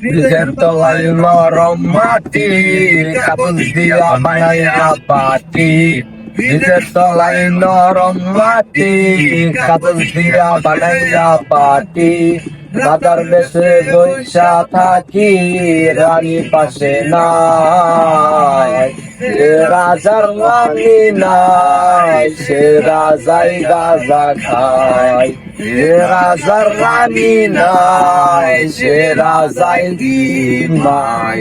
নিজের তলায় নরম মাটি, কাগজ দিয়া বানাইয়া পাটি। নিজের তলায় নরম মাটি, কাগজ দিয়া বানাইয়া পাটি। রাজার দেশে বৈশা থাকি, রানী পাশে নাই। সে রাজার রানী নাই, সে রাজাই গাজা খায়। সে রাজার রানী নাই, সে রাজাই দিন নাই।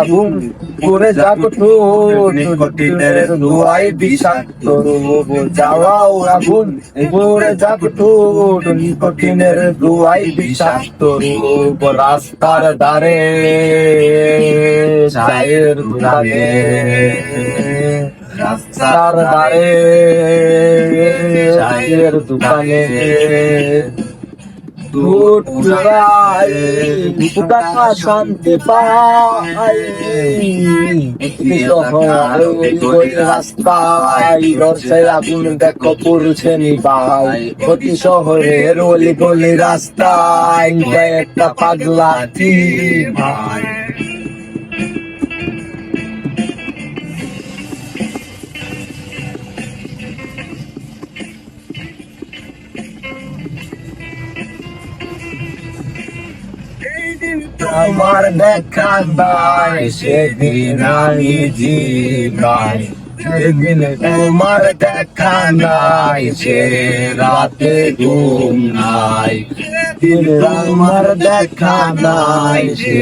আগুন করে যাবো নিকোটিনের ধোঁয়ায় বিষাক্ত রূপ। জ্বালাও আগুন করে যাবো নিকোটিনের ধোঁয়ায় বিষাক্ত রূপ। রাস্তার ধারে চায়ের দোকানে, রাস্তার ধারে চায়ের দোকানে দুধ পুরাই টাকা শান্তি পাই। রাস্তায় রসের আগুন দেখো পড়ছে নিবাই। প্রতি শহরের অলি গলি রাস্তায় একটা পাগলা ভাই। আমার দেখা নাই সেদিন আমি জীবাই। সেদিন তোমার দেখা নাই, সে রাতে ঘুম নাই। সেদিন আমার দেখা নাই, সে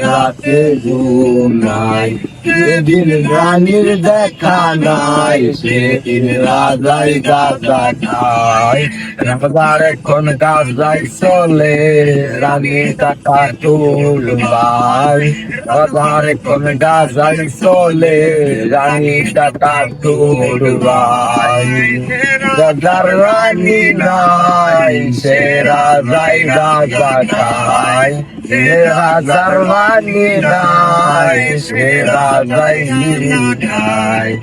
রাতে ঘুম নাই। সেদিন রানীর দেখা নাই, সেদিন রাজাই গাজা খায়। রাজার এখন গাজাই চলে, রানী টাকা তুলবার। রাজার এখন গাজাই চলে, রানী টাকা তুলবার। রাজার রানী নাই, সে রাজাই গাজা খায়। সে রাজার রানী নাই, সে রাজাই খায়।